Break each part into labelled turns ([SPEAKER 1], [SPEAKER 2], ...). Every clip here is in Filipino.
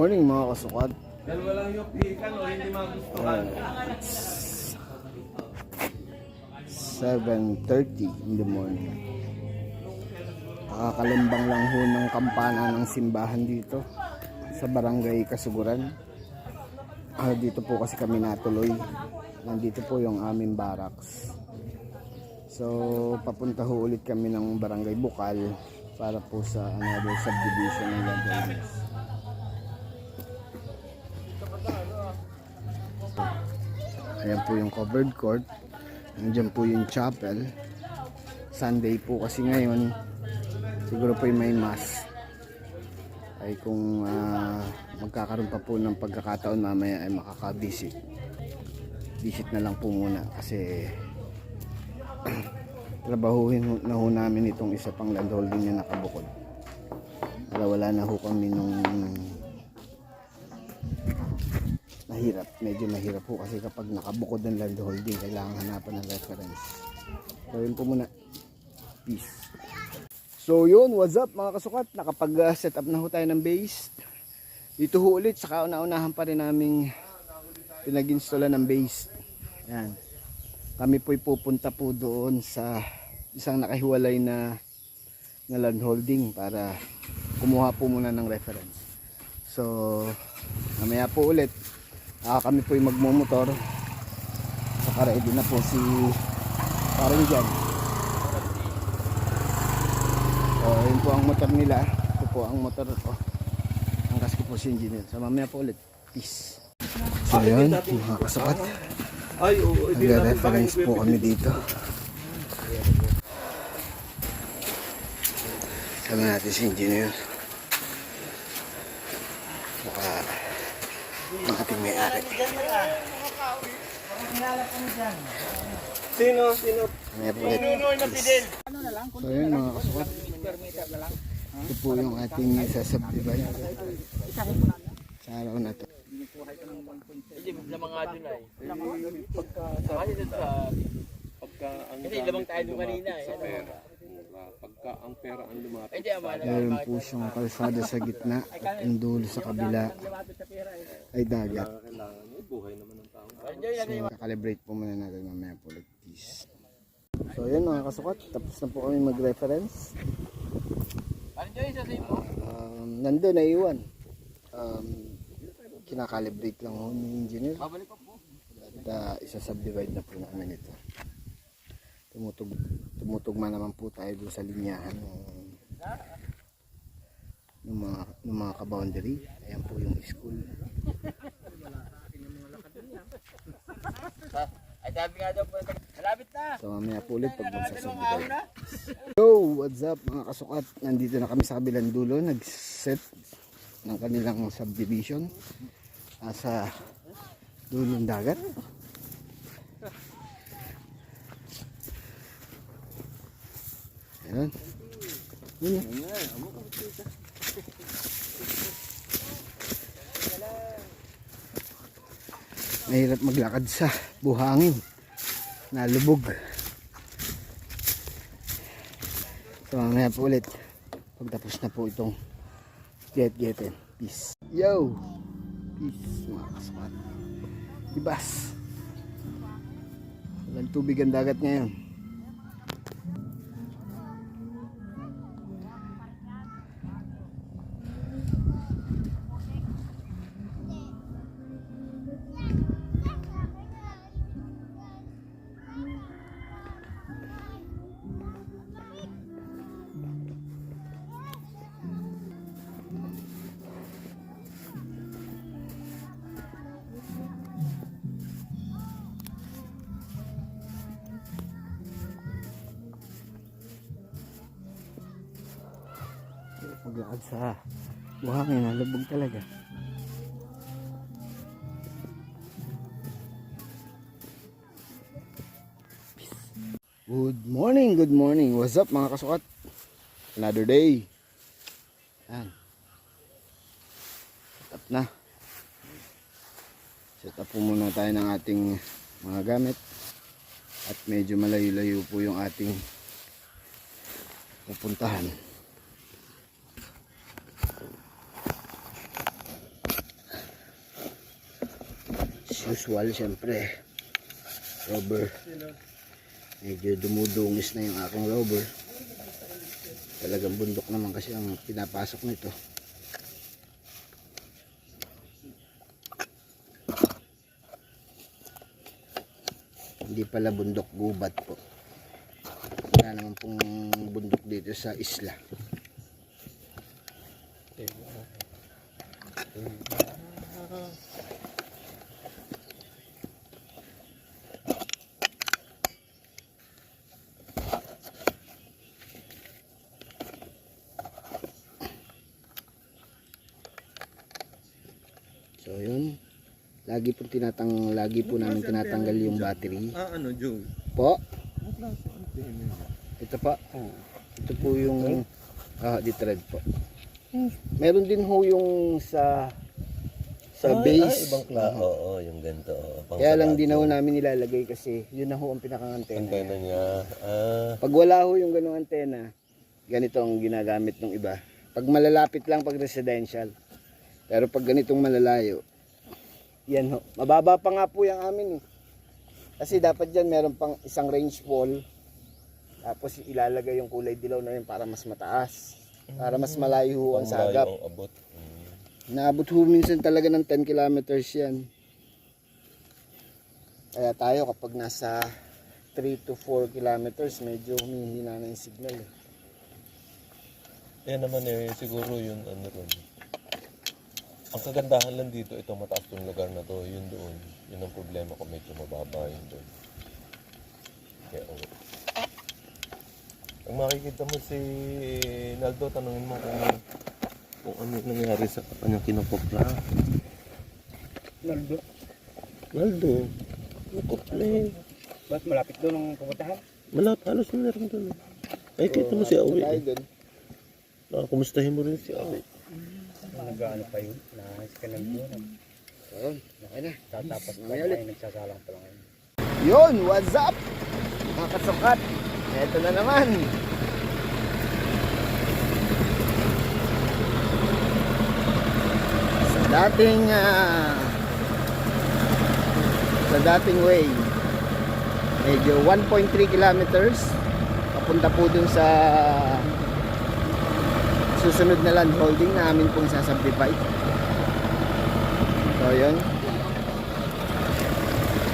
[SPEAKER 1] morning mga kasukat.
[SPEAKER 2] Dalawa lang yung pikan o hindi magustuhan.
[SPEAKER 1] 7:30 in the morning. Nakakalimbang lang ho ng kampana ng simbahan dito sa barangay Kasuguran. Dito po kasi kami natuloy. Nandito po yung aming barracks. So papunta ho ulit kami ng barangay Bukal para po sa another subdivision ng Landones. Ayan po yung covered court. Nandiyan po yung chapel. Sunday po kasi ngayon. Siguro po yung may mass. Ay kung magkakaroon pa po ng pagkakataon mamaya ay makaka-visit. Visit na lang po muna kasi trabahuhin na ho namin itong isa pang landholding na nakabukod. Para wala na ho kami nung medyo mahirap po kasi kapag nakabukod ng landholding kailangan hanapan ng reference. So yun po muna. Peace. So yun, what's up mga kasukat, nakapag set up na ho tayo ng base. Dito ho ulit, saka una-unahan pa rin naming pinag-installa ng base. Yan. Kami po'y pupunta po doon sa isang nakahiwalay na landholding para kumuha po muna ng reference. So mamaya po ulit kami po'y magmumotor. Saka ready na po si parang dyan. So yun po ang motor nila. Ito po ang motor ko. Ang kaski po si engineer. So mamaya po ulit. Peace. So yun mga kasukat, nag-reference po kami dito. Sama natin si engineer. Saka ang ating may-ari.
[SPEAKER 2] Sino?
[SPEAKER 1] Mamaya po ulit. So yun mga kasukat, ito po yung ating sasubdivide sa araw na ito.
[SPEAKER 3] Hindi, lamang nga dun ay. Kasi lamang tayo doon kanina eh.
[SPEAKER 2] Pagka ang pera ang lumapit.
[SPEAKER 1] Meron po siyang kalsada sa gitna at ang dulo sa kabila ay dagat.
[SPEAKER 2] Buhay naman ng tao.
[SPEAKER 1] So kakalibrate po muna natin mamaya po ulit. Peace. So yun mga kasukat, tapos na po kami mag-reference. Nandun na iwan. Kinakalibrate lang ho ni engineer. At isa-subdivide na po namin ito. Tumutugma naman po tayo doon sa linyahan ng mga ka-boundary. Ayan po yung school.
[SPEAKER 3] Ay sabi nga daw po, malapit na.
[SPEAKER 1] So mamaya po ulit pag magsasubdivide. Yo, what's up mga kasukat? Nandito na kami sa kabilang dulo. Nag-set ng kanilang subdivision sa dulong dagat. Ayan. Ayan. Mahirap maglakad sa buhangin. Nalubog. So mamaya po ulit pagtapos na po itong get-getin. Peace. Yo! Peace mga kasukat. Ibas. Walang tubig ang dagat ngayon. Maglakad sa buhangin, nalubog talaga. Good morning. What's up mga kasukat? Another day. Yan. Set up na. Set up po muna tayo ng ating mga gamit. At medyo malayo-layo po yung ating pupuntahan. usual syempre rubber, medyo dumudungis na yung aking rubber. Talagang bundok naman kasi ang pinapasok nito. Hindi pala bundok, gubat po. Wala naman pong bundok dito sa isla. So yun, lagi po namin tinatanggal yung battery.
[SPEAKER 2] Ano, Joe?
[SPEAKER 1] Po,
[SPEAKER 2] Ang klase antena niya.
[SPEAKER 1] ito pa. Ito po yung di thread po. Meron din ho yung sa base.
[SPEAKER 4] Ibang klase. Oo, yung ganito.
[SPEAKER 1] Kaya lang din ho namin nilalagay kasi yun na ho ang pinakang-antena.
[SPEAKER 4] Antena niya.
[SPEAKER 1] Pag wala ho yung ganung antena, ganito ang ginagamit ng iba. Pag malalapit lang pag residential. Pero pag ganitong malalayo, yan ho. Mababa pa nga po yung amin eh. Kasi dapat dyan meron pang isang range wall. Tapos ilalagay yung kulay dilaw na yun para mas mataas. Para mas malayo ho ang sagap.
[SPEAKER 4] Ang abot.
[SPEAKER 1] Naabot ho minsan talaga ng 10 kilometers yan. Kaya tayo kapag nasa 3 to 4 kilometers, medyo humihina na yung signal eh.
[SPEAKER 4] Yan naman siguro yun ano ron. Ang kagandahan lang dito, ito mataas tong lugar na to, yun doon. Yun ang problema ko, medyo mababa yun doon. Kaya Pag makikita mo si Naldo, tanungin mo kung ano yung nangyari sa kanyang kinukupla. Naldo, kinukupla eh.
[SPEAKER 3] Ba't malapit doon ang pupuntahan?
[SPEAKER 4] Malapit, halos meron doon. Ay, kita mo si Awi.
[SPEAKER 1] Tayo dun.
[SPEAKER 4] Kumustahin mo rin si Awi.
[SPEAKER 3] Nag-ano pa yun? Na-scan ng buwan.
[SPEAKER 1] Ayun, okay na.
[SPEAKER 3] Tatapos pa
[SPEAKER 1] Mamaya ulit.
[SPEAKER 3] tayo nagsasalang pa lang ngayon.
[SPEAKER 1] Yun, what's up? Mga kasukat, eto na naman. Sa dating way, medyo 1.3 kilometers papunta po dun sa susunod na land holding na amin pong sasubdivide. So yun,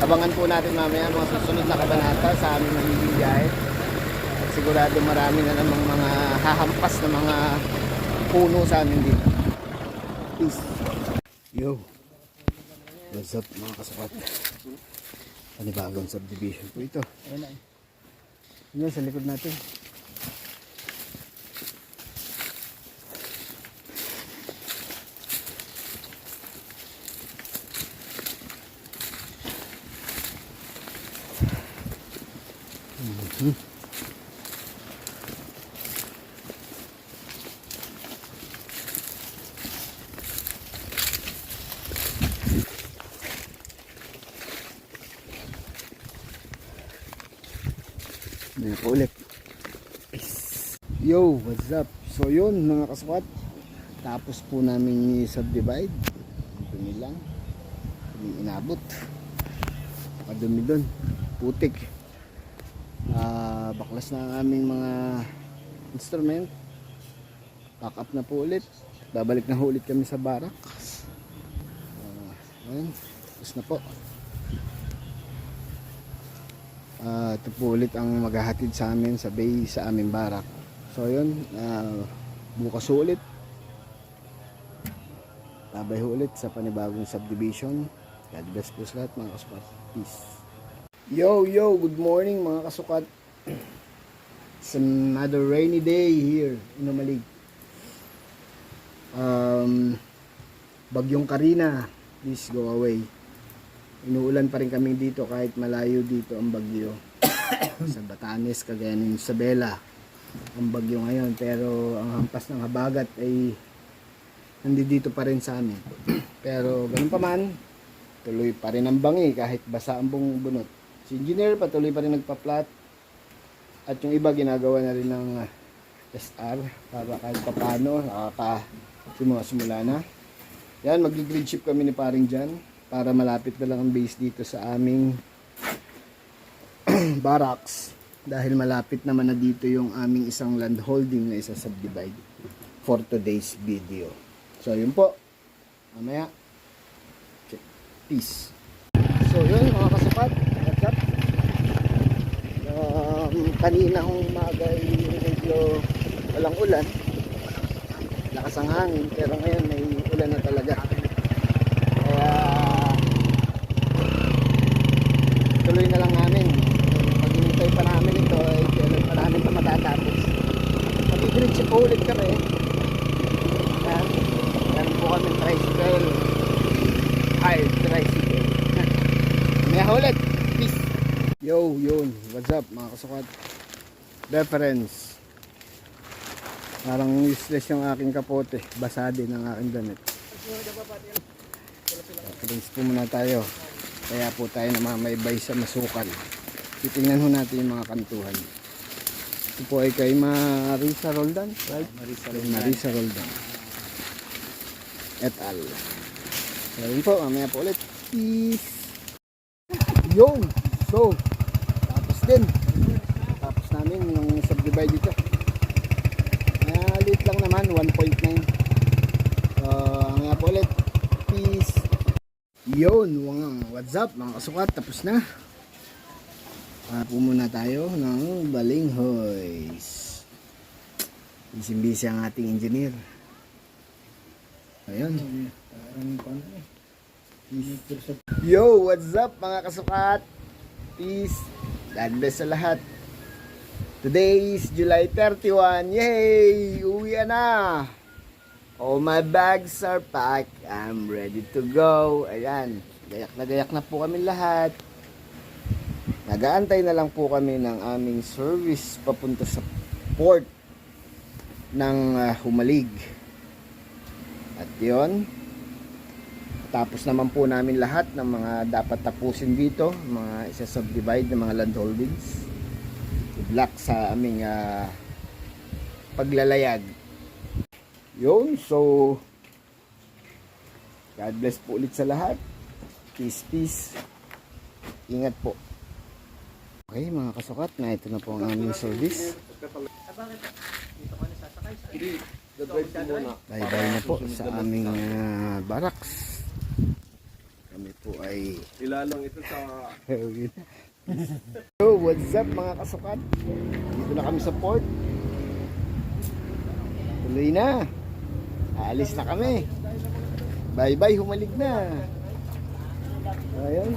[SPEAKER 1] abangan po natin mamaya mga susunod na kabanata sa aming magiging biyahe. At sigurado marami na namang mga hahampas na mga puno sa amin dito. Peace. Yo, what's up mga kasukat? Panibagong subdivision po ito. Yun sa likod natin. Dito po ulit. Yo, what's up? So yun mga kaswat, tapos po namin i-subdivide. Dumi lang, hindi inabot. Kadumi dun, putik. Baklas na ang aming mga instrument. Pack up na po ulit. Babalik na ulit kami sa barak. Ayun, tapos na po. Ito po ulit ang maghahatid sa amin sa bay sa aming barak. So yun, bukas ulit tabay ulit sa panibagong subdivision. God bless po sa lahat mga kasukat. Peace. Yo, good morning mga kasukat. It's another rainy day here in Umalig. Bagyong Karina, please go away. Inuulan pa rin kami dito kahit malayo dito ang bagyo. Sa Batanes, kagaya ng Isabela ang bagyo ngayon, pero ang hampas ng habagat ay nandito pa rin sa amin. Pero ganun pa man, tuloy pa rin ang bangi kahit basa ang buong bunot. Si engineer patuloy pa rin nagpa-flat at yung iba ginagawa na rin ng SR para kahit papano simula na. Yan, mag-grid ship kami ni paring dyan. para malapit na lang ang base dito sa aming barracks, dahil malapit naman na dito yung aming isang land holding na isa-subdivide for today's video. So yun po, mamaya peace. So yun mga kasukat, what's up? Kaninang umaga ay medyo walang ulan, lakas ang hangin, pero ngayon may ulan na talaga. Kaya tuloy na lang namin. Paghintay pa namin ito ay kailan pa namin ito matatapos. Mag-grid po ulit kami. Meron po kami tricycle. Tricycle. May ulit. Peace. Yo, yun. What's up mga kasukat? Reference. Parang useless yung aking kapote. Basa din ang aking damit. Reference po muna tayo. Kaya po tayo namamaybay sa masukal. Titingnan ho natin yung mga kantuhan. Ito po ay kay Marisa Roldan, right? Marisa Roldan. Et al. So yun po, mamaya po ulit. Peace. Yun. So, tapos din. Tapos namin yung subdivide dito. Liit lang naman, 1.9. So, mamaya po ulit. Peace. Yun, what's up mga kasukat, tapos na. Po muna tayo ng balinghoys. Busy ang ating engineer. Ayun. Yo, what's up mga kasukat? Peace. God bless sa lahat. Today is July 31. Yay! Uwi na. All my bags are packed. I'm ready to go. Ayan. Gayak na po kami lahat. Nagaantay na lang po kami ng aming service papunta sa port ng Humalig. At yon, tapos naman po namin lahat ng mga dapat tapusin dito, mga isa-subdivide ng mga land holdings. Good luck sa aming paglalayag. Yun, so God bless po ulit sa lahat. Peace, peace. Ingat po. Okay mga kasukat, na ito na po ang aming service. Bye-bye na po sa aming barracks. Kami po ay
[SPEAKER 2] Ilalong ito sa...
[SPEAKER 1] So, what's up mga kasukat? Dito na kami sa port. Tuloy na. Aalis na kami. Bye-bye, Humalig na. Ayun.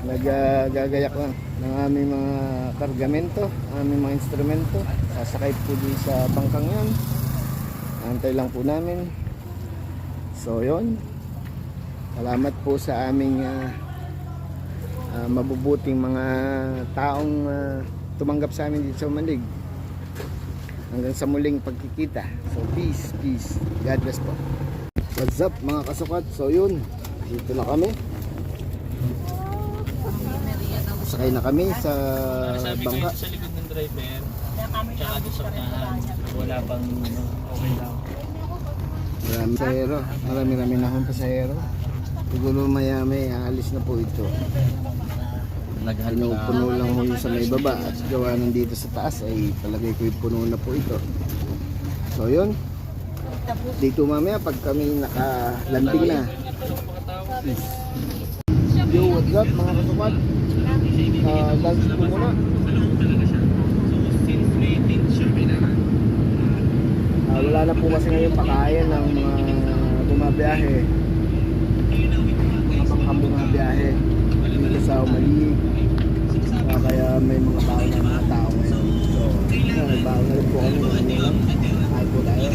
[SPEAKER 1] Nagagayak lang ng aming mga kargamento, aming mga instrumento. Sasakay po din sa bangkang yan. Antay lang po namin. So yun, salamat po sa aming mabubuting mga taong tumanggap sa amin dito sa Humalig. Hanggang sa muling pagkikita. So peace, peace. God bless po. What's up mga kasukat? So yun, dito na kami. Sakay na kami sa bangka.
[SPEAKER 3] Sa likod ng driver, tsaka doon sa unahan, wala pang okay lang.
[SPEAKER 1] Marami pasahero. Marami na akong pasahero. Siguro maya-may aalis na po ito. Puno lang mo yung sa may baba at gawa nandito sa taas ay palagay ko yung puno na po ito. So yun. Dito mamaya pag kami nakalanding na. Yo, what's up mga kasukat? Lunch po muna. Wala na po kasi ngayon pakain ng mga bumabiyahe. Mga bangkang bumabiyahe dito sa Humalig. Kaya may mga tao ngayon. So, nagbaon na rin po kami ng ulam. Kahit po tayo.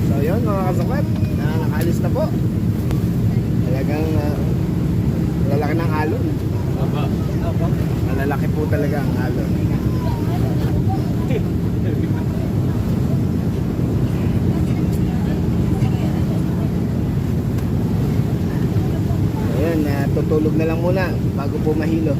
[SPEAKER 1] So yun mga kasukat, nakaalis na po. Talagang lalaki ng alon. Malalaki po talaga ang alon. Ayan, tutulog na lang muna bago po mahilo.